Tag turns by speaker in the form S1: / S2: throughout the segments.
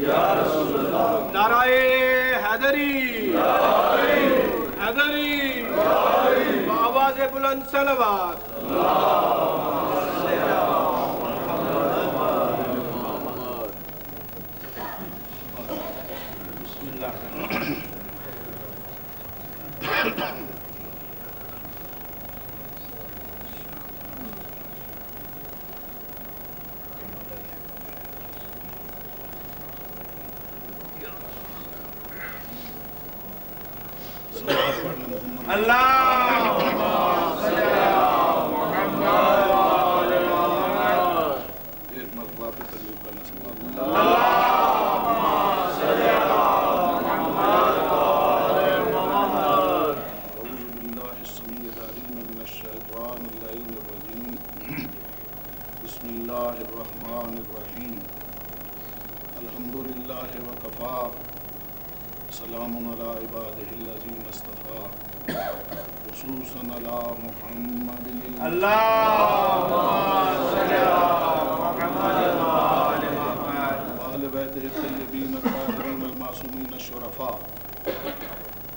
S1: یا رسول اللہ،
S2: نعرہ حیدری، حیدری، آواز بلند صلوات۔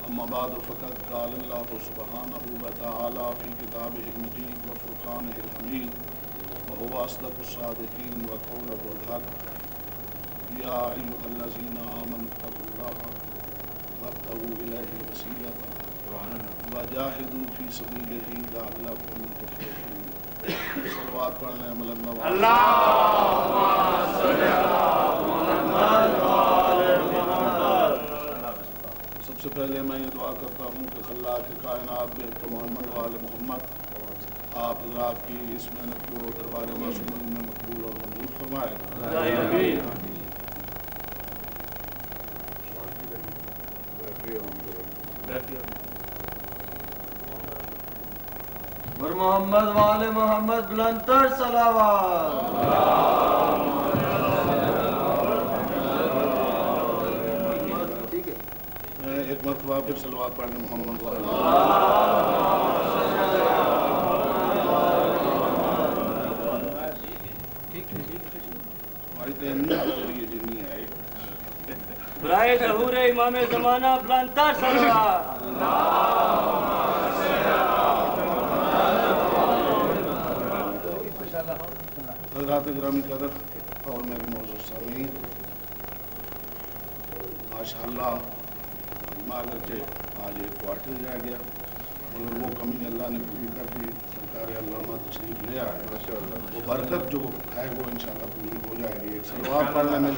S3: اما بعد فقد قال اللہ سبحانہ وتعالی فی کتابہ المجید وفرقانہ الحمید وهو اصدق الصادقین وقولہ الحق یا ایھا الذین آمنوا اتقوا اللہ وابتغوا الیہ الوسیلۃ وجاہدوا فی سبیلہ لعلکم تفلحون۔ صلوات پڑھنے عمل النواب۔
S1: اللہم صل علی محمد وآل محمد۔
S3: سب سے پہلے میں یہ دعا کرتا ہوں کہ خلاق کائنات بحق محمد وآل محمد آپ حضرات کی اس محنت کو دربار معصومین میں مقبول اور منظور فرمائے۔
S1: اور محمد وآل محمد بلند تر صلوات۔
S3: ایک مرتبہ پھر صلوات پڑھنے محمد وآل
S1: برائے ظہور امام زمانہ بلند تر صلوات۔
S3: حضرات گرامی قدر اور میرے معزز سامعین، ماشاءاللہ اگرچہ آج ایک کوارٹر رہ گیا مگر وہ کمی اللہ نے پوری کر دی۔ سرکار علامہ تشریف لے آئے، وہ برکت جو ہے وہ انشاءاللہ پوری ہو جائے گی۔ ایک صلوات پڑھنے میں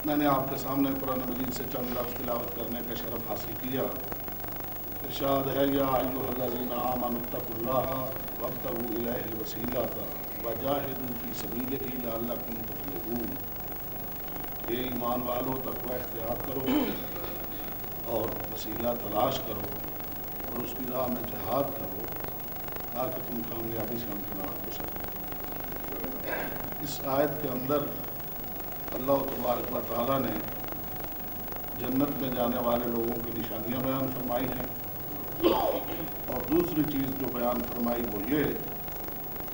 S3: میں نے آپ کے سامنے قرآن مجید سے چند لفظ تلاوت کرنے کا شرف حاصل کیا۔ ارشاد ہے یا ایھا الذین آمنوا اتقوا اللہ وابتغوا الیہ الوسیلۃ وجاہدوا فی سبیلہ لعلکم تفلحون۔ اے ایمان والو، تقوی اختیار کرو اور وسیلہ تلاش کرو اور اس کی راہ میں جہاد کرو تاکہ تم کامیابی سے ہمکنار ہو سکو۔ اس آیت کے اندر اللہ تبارک و تعالیٰ نے جنت میں جانے والے لوگوں کی نشانیاں بیان فرمائی ہیں، اور دوسری چیز جو بیان فرمائی وہ یہ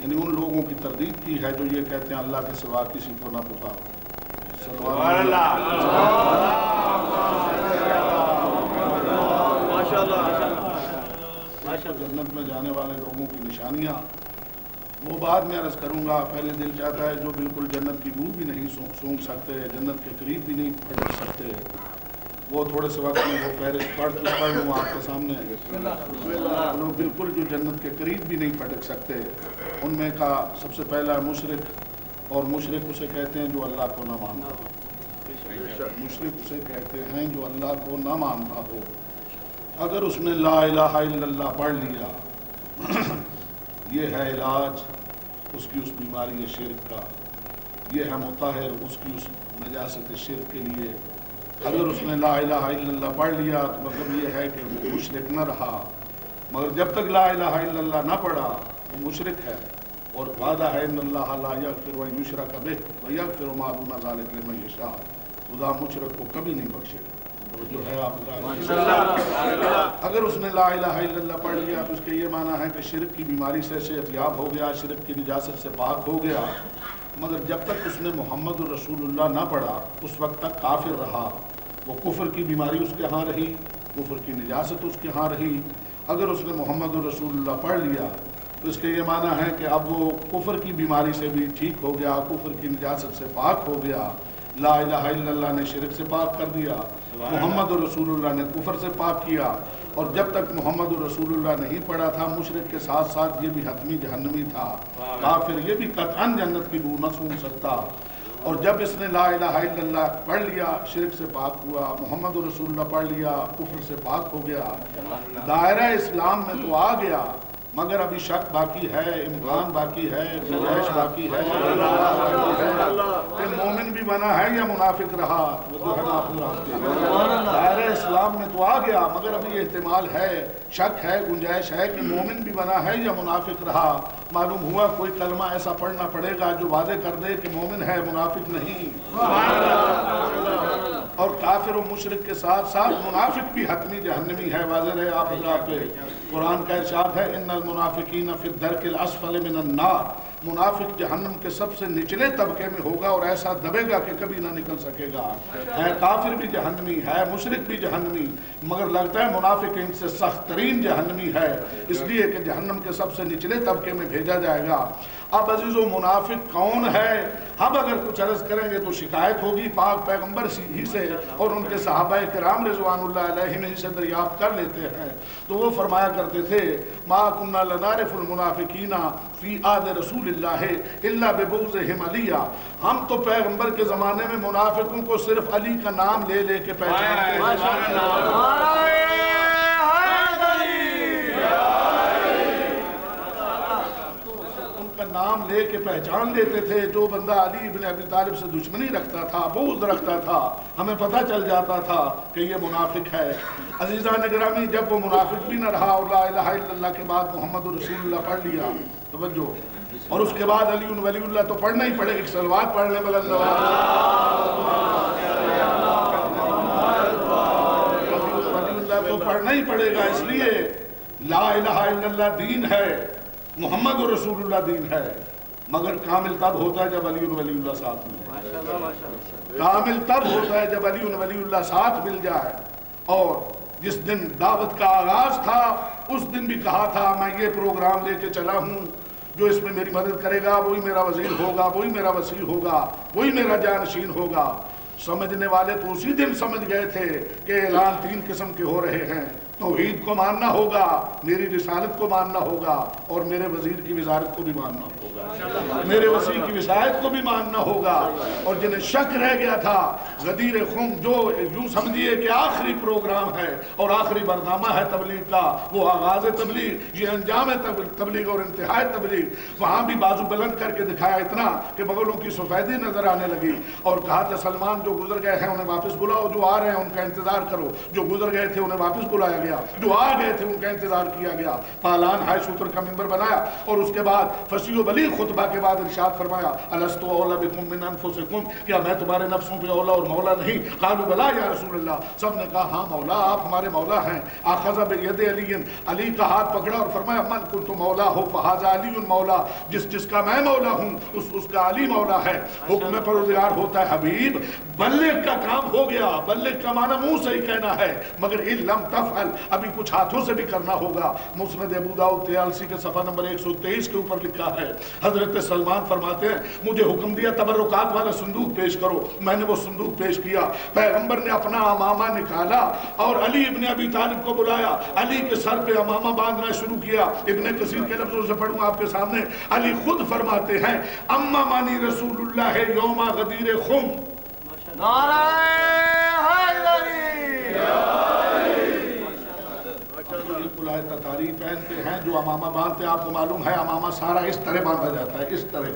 S3: یعنی ان لوگوں کی تردید کی ہے جو یہ کہتے ہیں اللہ کے سوا کسی کو نہ پکارو۔ جنت میں جانے والے لوگوں کی نشانیاں وہ بعد میں عرض کروں گا۔ پہلے دل چاہتا ہے جو بالکل جنت کی بو بھی نہیں سونگھ سکتے، جنت کے قریب بھی نہیں پھٹک سکتے، وہ تھوڑے سے وقت میں وہ فہرست پڑھ لوں آپ کے سامنے۔ لوگ بالکل جو جنت کے قریب بھی نہیں پھٹک سکتے، ان میں کا سب سے پہلا مشرک، اور مشرک اسے کہتے ہیں جو اللہ کو نہ مانتا ہو۔ مشرک اسے کہتے ہیں جو اللہ کو نہ مانتا ہو۔ اگر اس نے لا الہ الا اللہ پڑھ لیا، یہ ہے علاج اس کی اس بیماری شرک کا، یہ ہے مطہر اس کی اس نجاست شرک کے لیے۔ اگر اس نے لا الہ الا اللہ پڑھ لیا تو مطلب یہ ہے کہ وہ مشرک نہ رہا، مگر جب تک لا الہ الا اللہ نہ پڑھا وہ مشرک ہے، اور وعدہ ہے ان اللہ لا یغفر ان یشرک بہ ویغفر ما دون ذلک لمن یشاء، خدا مشرک کو کبھی نہیں بخشے گا۔ جو ہے آپ اگر اس نے لا الہ الا اللہ پڑھ لیا تو اس کے یہ معنی ہے کہ شرک کی بیماری سے صحت یاب ہو گیا، شرک کی نجاست سے پاک ہو گیا، مگر جب تک اس نے محمد الرسول اللہ نہ پڑھا اس وقت تک کافر رہا، وہ کفر کی بیماری اس کے ہاں رہی، کفر کی نجاست اس کے ہاں رہی۔ اگر اس نے محمد الرسول اللہ پڑھ لیا تو اس کے یہ معنی ہے کہ اب وہ کفر کی بیماری سے بھی ٹھیک ہو گیا، کفر کی نجاست سے پاک ہو گیا، لا الہ الا اللہ نے شرک سے پاک کر دیا، محمد الرسول اللہ نے کفر سے پاک کیا۔ اور جب تک محمد الرسول اللہ نہیں پڑھا تھا مشرک کے ساتھ ساتھ یہ بھی حتمی جہنمی تھا، کافر یہ بھی قطعاً جنت کی بو نہ سونگھ سکتا۔ اور جب اس نے لا الہ الا اللہ پڑھ لیا شرک سے پاک ہوا، محمد الرسول اللہ پڑھ لیا کفر سے پاک ہو گیا، دائرہ اسلام میں تو آ گیا، مگر ابھی شک باقی ہے، امکان باقی ہے، گنجائش باقی ہے کہ مومن بھی بنا ہے یا منافق رہا، وہ جو ہے نا اپنا دائرہ اسلام میں تو آ گیا مگر ابھی احتمال ہے، شک ہے، گنجائش ہے کہ مومن بھی بنا ہے یا منافق رہا۔ معلوم ہوا کوئی کلمہ ایسا پڑھنا پڑے گا جو وعدے کر دے کہ مومن ہے منافق نہیں، اور کافر و مشرک کے ساتھ ساتھ منافق بھی حتمی جہنمی ہے، واضح رہے آپ اللہ پہ۔ قرآن کا ارشاد ہے ان المنافقین فی الدرک الاسفل من النار، منافق جہنم کے سب سے نچلے طبقے میں ہوگا اور ایسا دبے گا کہ کبھی نہ نکل سکے گا۔ ہے کافر بھی جہنمی ہے، مشرک بھی جہنمی، مگر لگتا ہے منافق ان سے سخت ترین جہنمی ہے، اس لیے کہ جہنم کے سب سے نچلے طبقے میں بھیجا جائے گا۔ اب عزیزو منافق کون ہے؟ اب اگر کچھ عرض کریں گے تو شکایت ہوگی پاک پیغمبر ہی سے اور ان کے صحابہ کرام رضوان اللہ علیہ میں سے دریافت کر لیتے ہیں، تو وہ فرمایا کرتے تھے ما کنا لنعرف المنافقین فی عہد رسول اللہ الا ببغضهم علیہ، ہم تو پیغمبر کے زمانے میں منافقوں کو صرف علی کا نام لے لے کے پہچانتے نام لے کے پہچان لیتے تھے۔ جو بندہ علی ابن ابی طالب سے دشمنی رکھتا تھا، بغض رکھتا تھا، ہمیں پتہ چل جاتا تھا کہ یہ منافق ہے۔ عزیزان گرامی جب وہ منافق بھی نہ رہا اور لا الہ الا اللہ کے بعد محمد رسول اللہ پڑھ لیا، توجہ، اور اس کے بعد علی ولی اللہ تو پڑھنا ہی پڑے، ایک صلوات پڑھ لیں بلند تو پڑھنا ہی پڑے گا، اس لیے لا الہ الا اللہ دین ہے، محمد رسول اللہ دین ہے، مگر کامل تب ہوتا ہے جب علی ولی اللہ ساتھ ملے، کامل تب ہوتا ہے جب علی ولی اللہ ساتھ مل جائے۔ اور جس دن دعوت کا آغاز تھا اس دن بھی کہا تھا میں یہ پروگرام لے کے چلا ہوں، جو اس میں میری مدد کرے گا وہی میرا وزیر ہوگا، وہی میرا وسیع ہوگا، وہی میرا جانشین ہوگا۔ سمجھنے والے تو اسی دن سمجھ گئے تھے کہ اعلان تین قسم کے ہو رہے ہیں، توحید کو ماننا ہوگا، میری رسالت کو ماننا ہوگا، اور میرے وزیر کی وزارت کو بھی ماننا ہوگا، میرے وسیع کی وصایت کو بھی ماننا ہوگا۔ اور جنہیں شک رہ گیا تھا غدیر خم، جو یوں سمجھیے کہ آخری پروگرام ہے اور آخری برنامہ ہے تبلیغ کا، وہ آغاز تبلیغ، یہ انجام تبلیغ اور انتہائی تبلیغ، وہاں بھی بازو بلند کر کے دکھایا اتنا کہ بغلوں کی سفیدی نظر آنے لگی، اور کہا تھا سلمان جو گزر گئے ہیں انہیں واپس بلاؤ، جو آ رہے ہیں ان کا انتظار کرو، جو گزر گئے تھے انہیں واپس بلایا گیا، جو آ گئے تھے ان کا انتظار کیا گیا۔ پالان ہائے شوتر کا منبر بنایا اور اس کے بعد فصیح و بلیغ خطبہ کے بعد ارشاد فرمایا الست اولی بکم من انفسکم، کیا میں تمہارے نفسوں پہ اولا اور مولا نہیں؟ قالوا بلا یا رسول اللہ، سب نے کہا ہاں مولا آپ ہمارے مولا ہیں۔ اخذ بید علی، علی کا ہاتھ پکڑا اور فرمایا من کنت مولا ہو فہذا علی مولا، جس کا میں مولا ہوں اس کا علی مولا ہے۔ حکم پروردگار ہوتا ہے حبیب، بلغ کا کام ہو گیا، بلغ کا معنی منہ سے ہی کہنا ہے، مگر ان لم تفعل، ابھی کچھ ہاتھوں سے بھی کرنا ہوگا۔ مسند ابو داؤد 83 کے صفحہ نمبر 123 کے اوپر لکھا ہے حضرت سلمان فرماتے ہیں مجھے حکم دیا تبرکات والا صندوق پیش کرو، میں نے وہ صندوق پیش کیا، پیغمبر نے اپنا امامہ نکالا اور علی ابن ابی طالب کو بلایا، علی کے سر پہ امامہ باندھنا شروع کیا۔ ابن کثیر کے لفظوں سے پڑھوں آپ کے سامنے، علی خود فرماتے ہیں امامانی رسول اللہ یوم غدیر خم،
S1: نعرہ حیدری،
S3: اللہ تتاری پہنتے ہیں، جو امامہ باندھتے ہیں، آپ کو معلوم ہے امامہ سارا اس طرح باندھا جاتا ہے، اس طرح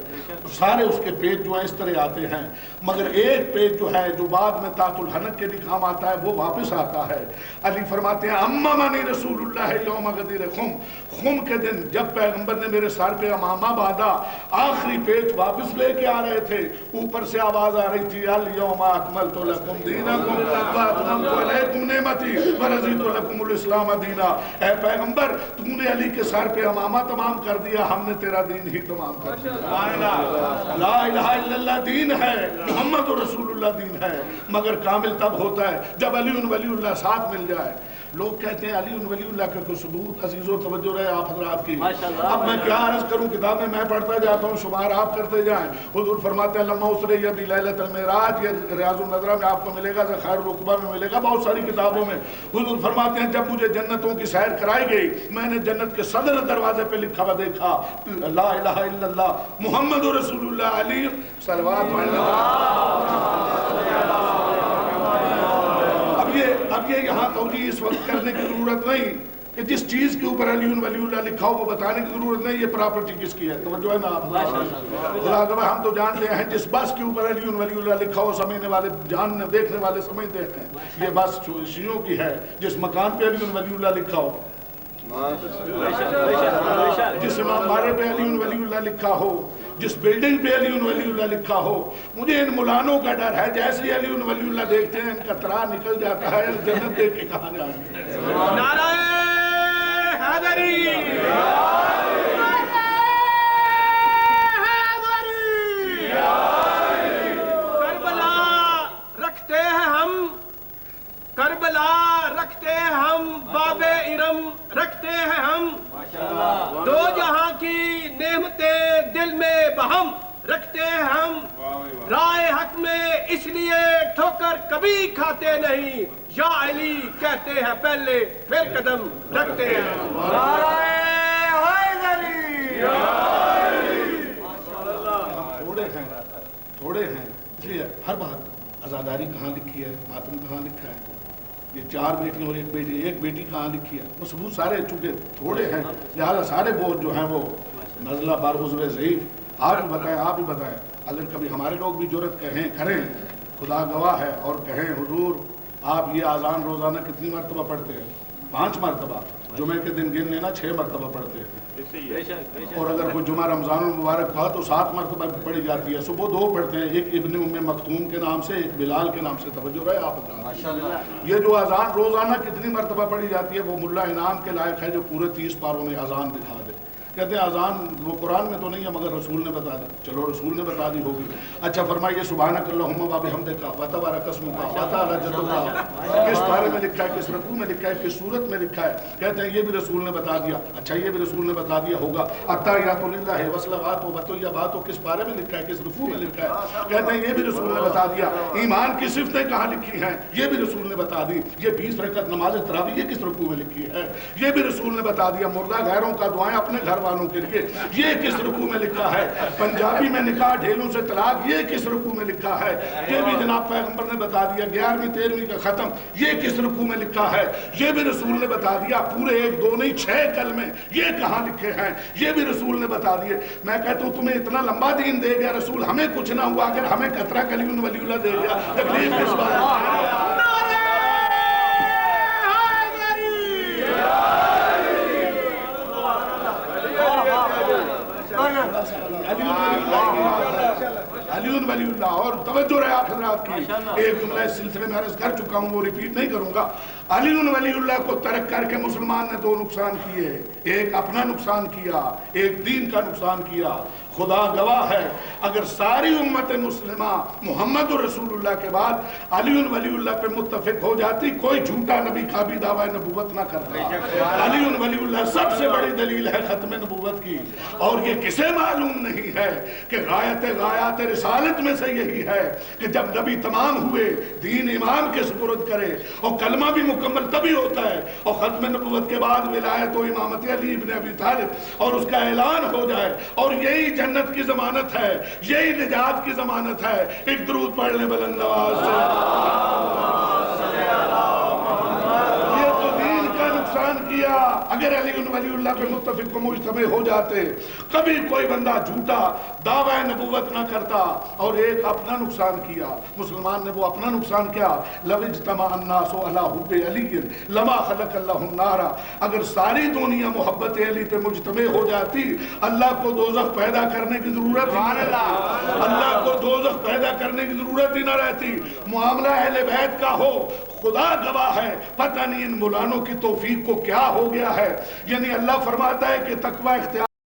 S3: سارے اس کے پیج جو ہیں اس طرح آتے ہیں، مگر ایک پیج جو ہے جو بعد میں تحت الحنک کے بھی کام آتا ہے وہ واپس آتا ہے۔ علی فرماتے ہیں امامنی رسول اللہ یوم غدیر خم کے دن جب پیغمبر نے میرے سر پہ امامہ باندھا، آخری پیج واپس لے کے آ رہے تھے، اوپر سے آواز آ رہی تھی الیوم اکملت لکم دینکم واتممت علیکم نعمتی ورضیت لکم الاسلام دینا۔ اے پیغمبر تو نے علی کے سر پہ امامہ تمام کر دیا، ہم نے تیرا دین ہی تمام کر دیا۔ لا الہ الا اللہ دین ہے، محمد رسول اللہ دین ہے، مگر کامل تب ہوتا ہے جب علی ولی اللہ ساتھ مل جائے۔ لوگ کہتے ہیں علی ولی اللہ کے کوئی ثبوت، عزیز و توجہ رہے آپ حضرات کی۔ اب میں کیا عرض کروں، کتابیں میں پڑھتا جاتا ہوں، شمار آپ کرتے جائیں۔ حضور فرماتے ہیں لما اسری بی لیلۃ المعراج، یہ ریاض النظرہ میں آپ کو ملے گا، ذخائر العقبہ میں ملے گا، بہت ساری کتابوں میں۔ حضور فرماتے ہیں جب مجھے جنتوں کی سیر کرائی گئی، میں نے جنت کے صدر دروازے پہ لکھا ہوا دیکھا لا الہ الا اللہ محمد رسول اللہ علی صلوات اب یہ یہاں توجیہ اس وقت کرنے کی ضرورت نہیں کہ جس چیز کے اوپر علی ولی اللہ لکھا ہو وہ بتانے کی ضرورت نہیں، یہ پراپرٹی کس کی ہے، توجہ ہے نا آپ؟ خدا گواہ ہم تو جانتے ہیں جس بس کے اوپر علی ولی اللہ لکھا ہو سمجھنے والے جاننے دیکھنے والے سمجھتے ہیں یہ بس شیعوں کی ہے۔ جس مکان پہ علی ولی اللہ لکھا ہو، جس امام بارے پہ علی ولی اللہ لکھا ہو، جس بلڈنگ پہ علی ولی اللہ لکھا ہو، مجھے ان مولانوں کا ڈر ہے جیسے علی ولی اللہ دیکھتے ہیں ان کا ترا نکل جاتا ہے، جنت دیکھ کے کہاں جائیں گے۔
S2: نعرہ حیدری، کربلا رکھتے ہیں ہم، کربلا رکھتے ہیں ہم، باب ارم رکھتے ہیں ہم، دو جہاں کی نعمتیں دل میں بہم رکھتے ہیں ہم، رائے حق میں اس لیے ٹھوکر کبھی کھاتے نہیں، یا علی کہتے ہیں پہلے پھر قدم رکھتے ہیں۔
S3: تھوڑے ہیں اس لیے ہر بات عزاداری کہاں لکھی ہے، ماتم کہاں لکھا ہے، یہ 4 بیٹیاں اور ایک بیٹی کہاں لکھی ہے، وہ ثبوت سارے چونکہ تھوڑے ہیں لہذا سارے بوجھ جو ہیں وہ نزلہ بار عضو ضعیف۔ آپ ہی بتائیں اگر کبھی ہمارے لوگ بھی جرت کریں، خدا گواہ ہے، اور کہیں حضور آپ یہ اذان روزانہ کتنی مرتبہ پڑھتے ہیں؟ 5 مرتبہ، جمعے کے دن گن لینا 6 مرتبہ پڑھتے ہیں، اور اگر کوئی جمعہ رمضان المبارک ہوا تو 7 مرتبہ پڑھی جاتی ہے۔ صبح 2 پڑھتے ہیں، ایک ابن ام مکتوم کے نام سے، ایک بلال کے نام سے، توجہ رہے آپ۔ یہ جو اذان روزانہ کتنی مرتبہ پڑھی جاتی ہے وہ ملا انعام کے لائق ہے جو پورے 30 پاروں میں اذان دکھا دے۔ کہتے ہیں اذان وہ قرآن میں تو نہیں ہے مگر رسول نے بتا دی، چلو رسول نے بتا دی ہوگی۔ اچھا فرمائیے سبحانک اللہم و بحمدک وتبارک اسمک وتعالی جدک، کس بارے میں لکھا ہے، کس رکوع میں لکھا ہے، کس صورت میں لکھا ہے؟ کہتے ہیں یہ بھی رسول نے بتا دیا۔ اچھا یہ بھی رسول نے بتا دیا ہوگا التحیات للہ والصلوات والطیبات، کس بارے میں لکھا ہے، کس رکوع میں لکھا ہے؟ کہتے ہیں یہ بھی رسول نے بتا دیا۔ ایمان کی صفتیں کہاں لکھی ہیں یہ بھی رسول نے بتا دی۔ یہ 20 رکعت نماز تراویح یہ کس رکوع میں لکھی ہے یہ بھی رسول نے بتا دیا۔ مردہ غیروں کا دعائیں اپنے گھر والوں کے لیے یہ کس رکوع میں لکھا ہے؟ پنجابی میں نکاح ڈھیلوں سے طلاق یہ کس رکوع میں لکھا ہے؟ یہ بھی جناب پیغمبر نے بتا دیا۔ 11ویں 13ویں کا ختم یہ کس رکوع میں لکھا ہے؟ یہ بھی رسول نے بتا دیا۔ پورے 1 2 نہیں 6 کلمے یہ کہاں لکھے ہیں یہ بھی رسول نے بتا دیے۔ میں کہتا ہوں تمہیں اتنا لمبا دین دے گیا رسول، ہمیں کچھ نہ ہوا، اگر ہمیں قطرہ کلی ولی اللہ دے گیا تکلیف کس بات ہے؟ علی ولی اللہ، اور توجہ رہے آپ حضرات کی، ایک جملہ اس سلسلے میں عرض کر چکا ہوں وہ ریپیٹ نہیں کروں گا۔ علی ولی اللہ کو ترک کر کے مسلمان نے 2 نقصان کیے، ایک اپنا نقصان کیا، ایک دین کا نقصان کیا۔ خدا گواہ ہے اگر ساری امت مسلمہ محمد رسول اللہ کے بعد علی ولی اللہ پہ متفق ہو جاتی، کوئی جھوٹا نبی کا بھی دعویٰ نبوت نہ کرتا۔ علی ولی اللہ سب سے بڑی دلیل ہے ختم نبوت کی، اور یہ کسے معلوم نہیں ہے کہ غایات رسالت میں سے یہی ہے کہ جب نبی تمام ہوئے دین امام کے سپرد کرے، اور کلمہ بھی مکمل تبھی ہوتا ہے، اور ختم نبوت کے بعد ولایت و امامت علی ابن ابی طالب اور اس کا اعلان ہو جائے، اور یہی جنت کی ضمانت ہے، یہی نجات کی ضمانت ہے۔ ایک درود پڑھ لیں بلند آواز سے۔ یہ تو دین کا نقصان کیا۔ اگر علی ولی اللہ پہ متفق و مجتمع ہو جاتے، کبھی کوئی بندہ جھوٹا دعوی نبوت نہ کرتا اور ایک اپنا نقصان کیا، مسلمان نے وہ اپنا نقصان کیا، لو اجتمع الناس علی حب علی لما خلق اللہ النار، اگر ساری دنیا محبت علی پہ مجتمع ہو جاتی، اللہ کو دوزخ پیدا کرنے کی ضرورت ہی نہ رہتی، اللہ کو دوزخ پیدا کرنے کی ضرورت ہی نہ رہتی۔ معاملہ اہل بیت کا ہو، خدا گواہ ہے پتہ نہیں ان مولانوں کی توفیق کو کیا ہو گیا ہے، یعنی اللہ فرماتا ہے کہ تقوی اختیار